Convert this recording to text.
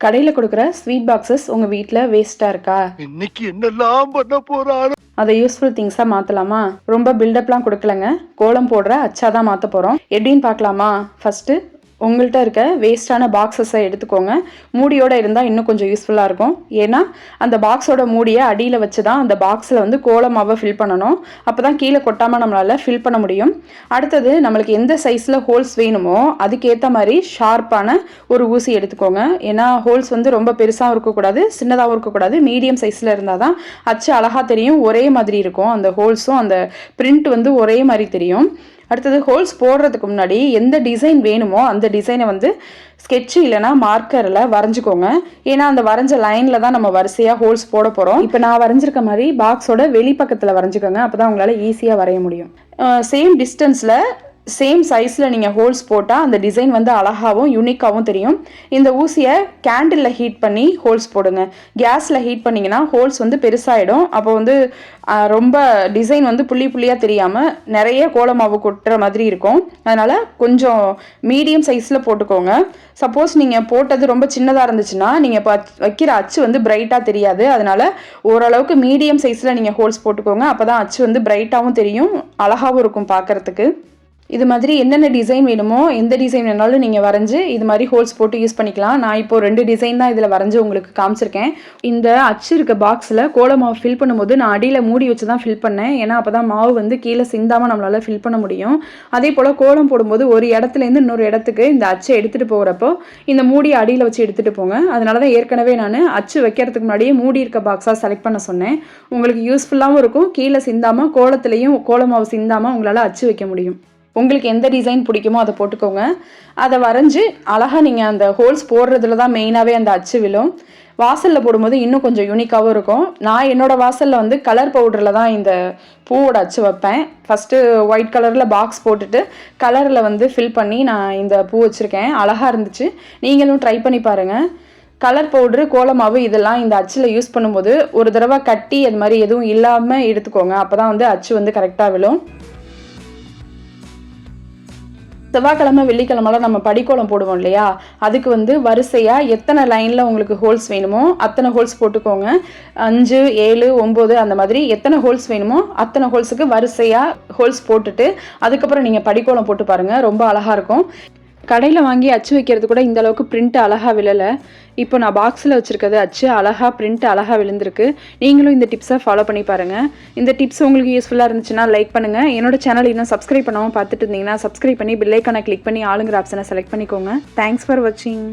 கடையில் கொடுக்குற sweet boxes உங்கள் வீட்டில் வேஸ்ட்டாக இருக்கா? இன்னைக்கு என்னெல்லாம் பண்ண போறாரு? அதை யூஸ்ஃபுல் திங்ஸாக மாற்றலாமா? ரொம்ப பில்டப்லாம் கொடுக்கலங்க, கோலம் போடுற அச்சா தான் மாற்ற போகிறோம். எப்படின்னு பார்க்கலாமா? ஃபஸ்ட்டு உங்கள்கிட்ட இருக்க வேஸ்ட்டான பாக்ஸஸை எடுத்துக்கோங்க. மூடியோடு இருந்தால் இன்னும் கொஞ்சம் யூஸ்ஃபுல்லாக இருக்கும். ஏன்னா அந்த பாக்ஸோட மூடியை அடியில் வச்சு தான் அந்த பாக்ஸில் வந்து கோலமாவை ஃபில் பண்ணணும். அப்போ தான் கீழே கொட்டாமல் நம்மளால் ஃபில் பண்ண முடியும். அடுத்தது நம்மளுக்கு எந்த சைஸில் ஹோல்ஸ் வேணுமோ அதுக்கேற்ற மாதிரி ஷார்ப்பான ஒரு ஊசி எடுத்துக்கோங்க. ஏன்னா ஹோல்ஸ் வந்து ரொம்ப பெருசாகவும் இருக்கக்கூடாது, சின்னதாகவும் இருக்கக்கூடாது, மீடியம் சைஸில் இருந்தால் தான் அச்சு அழகாக தெரியும், ஒரே மாதிரி இருக்கும். அந்த ஹோல்ஸும் அந்த பிரிண்ட் வந்து ஒரே மாதிரி தெரியும். அடுத்தது ஹோல்ஸ் போடுறதுக்கு முன்னாடி எந்த டிசைன் வேணுமோ அந்த டிசைனை வந்து ஸ்கெட்சு இல்லைனா மார்க்கரில் வரைஞ்சிக்கோங்க. ஏன்னா அந்த வரைஞ்ச லைனில் தான் நம்ம வரிசையாக ஹோல்ஸ் போட போகிறோம். இப்போ நான் வரைஞ்சிருக்க மாதிரி பாக்ஸோட வெளிப்பக்கத்தில் வரைஞ்சிக்கோங்க. அப்போ தான் உங்களால் ஈஸியாக வரைய முடியும். சேம் டிஸ்டன்ஸில் சேம் சைஸில் நீங்கள் ஹோல்ஸ் போட்டால் அந்த டிசைன் வந்து அழகாகவும் யூனிக்காகவும் தெரியும். இந்த ஊசியை கேண்டிலில் ஹீட் பண்ணி ஹோல்ஸ் போடுங்க. கேஸில் ஹீட் பண்ணிங்கன்னா ஹோல்ஸ் வந்து பெருசாகிடும். அப்போ வந்து ரொம்ப டிசைன் வந்து புள்ளி புள்ளியாக தெரியாமல் நிறைய கோலமாவு கொட்டுற மாதிரி இருக்கும். அதனால் கொஞ்சம் மீடியம் சைஸில் போட்டுக்கோங்க. சப்போஸ் நீங்கள் போட்டது ரொம்ப சின்னதாக இருந்துச்சுன்னா நீங்கள் இப்போ வைக்கிற அச்சு வந்து பிரைட்டாக தெரியாது. அதனால் ஓரளவுக்கு மீடியம் சைஸில் நீங்கள் ஹோல்ஸ் போட்டுக்கோங்க. அப்போ தான் அச்சு வந்து பிரைட்டாகவும் தெரியும், அழகாகவும் இருக்கும் பார்க்குறதுக்கு. இது மாதிரி என்னென்ன டிசைன் வேணுமோ எந்த டிசைன் வேணாலும் நீங்கள் வரைஞ்சி இது மாதிரி ஹோல்ஸ் போட்டு யூஸ் பண்ணிக்கலாம். நான் இப்போது 2 டிசைன் தான் இதில் வரைஞ்சி உங்களுக்கு காமிச்சிருக்கேன். இந்த அச்சு இருக்க பாக்ஸில் கோல மாவு ஃபில் பண்ணும்போது நான் அடியில் மூடி வச்சு தான் ஃபில் பண்ணேன். ஏன்னா அப்போ தான் மாவு வந்து கீழே சிந்தாமல் நம்மளால் ஃபில் பண்ண முடியும். அதே போல் கோலம் போடும்போது ஒரு இடத்துலேருந்து இன்னொரு இடத்துக்கு இந்த அச்சை எடுத்துகிட்டு போகிறப்போ இந்த மூடியை அடியில் வச்சு எடுத்துகிட்டு போங்க. அதனால தான் ஏற்கனவே நான் அச்சு வைக்கிறதுக்கு முன்னாடியே மூடி இருக்க பாக்ஸாக செலக்ட் பண்ண சொன்னேன். உங்களுக்கு யூஸ்ஃபுல்லாகவும் இருக்கும், கீழே சிந்தாமல் கோலத்துலேயும் கோல மாவு சிந்தாமல் உங்களால் அச்சு வைக்க முடியும். உங்களுக்கு எந்த டிசைன் பிடிக்குமோ அதை போட்டுக்கோங்க. அதை வரைஞ்சி அழகாக நீங்கள் அந்த ஹோல்ஸ் போடுறதுல தான் மெயினாகவே அந்த அச்சு விழும். வாசலில் போடும்போது இன்னும் கொஞ்சம் யூனிக்காகவும் இருக்கும். நான் என்னோடய வாசலில் வந்து கலர் பவுடரில் தான் இந்த பூவோட அச்சு வைப்பேன். ஃபஸ்ட்டு ஒயிட் கலரில் பாக்ஸ் போட்டுட்டு கலரில் வந்து ஃபில் பண்ணி நான் இந்த பூ வச்சுருக்கேன். அழகாக இருந்துச்சு, நீங்களும் ட்ரை பண்ணி பாருங்கள். கலர் பவுட்ரு, கோலமாவு இதெல்லாம் இந்த அச்சில் யூஸ் பண்ணும்போது ஒரு தடவை கட்டி அது மாதிரி எதுவும் இல்லாமல் எடுத்துக்கோங்க. அப்போ தான் வந்து அச்சு வந்து கரெக்டாக விழும். செவ்வாய்க்கிழமை வெள்ளிக்கிழமெல்லாம் நம்ம படிக்கோலம் போடுவோம் இல்லையா, அதுக்கு வந்து வரிசையாக எத்தனை லைனில் உங்களுக்கு ஹோல்ஸ் வேணுமோ அத்தனை ஹோல்ஸ் போட்டுக்கோங்க. 5, 7, 9 அந்த மாதிரி எத்தனை ஹோல்ஸ் வேணுமோ அத்தனை ஹோல்ஸுக்கு வரிசையாக ஹோல்ஸ் போட்டுட்டு அதுக்கப்புறம் நீங்கள் படிக்கோலம் போட்டு பாருங்கள், ரொம்ப அழகாக இருக்கும். கடையில் வாங்கி அச்சு வைக்கிறது கூட இந்த அளவுக்கு பிரிண்ட் அழகாக விழலை. இப்போ நான் பாக்ஸில் வச்சுருக்கிறது அச்சு அழகாக பிரிண்ட் அழகாக விழுந்திருக்கு. நீங்களும் இந்த டிப்ஸை ஃபாலோ பண்ணி பாருங்கள். இந்த டிப்ஸ் உங்களுக்கு யூஸ்ஃபுல்லாக இருந்துச்சுன்னா லைக் பண்ணுங்கள். என்னோட சேனல் இன்னும் சப்ஸ்கிரைப் பண்ணாமல் பார்த்துட்டு இருந்தீங்கன்னா சப்ஸ்கிரைப் பண்ணி பெல் ஐக்கானை கிளிக் பண்ணி ஆளுங்கிற ஆப்ஷனை செலக்ட் பண்ணிக்கோங்க. தேங்க்ஸ் ஃபார் வாட்சிங்.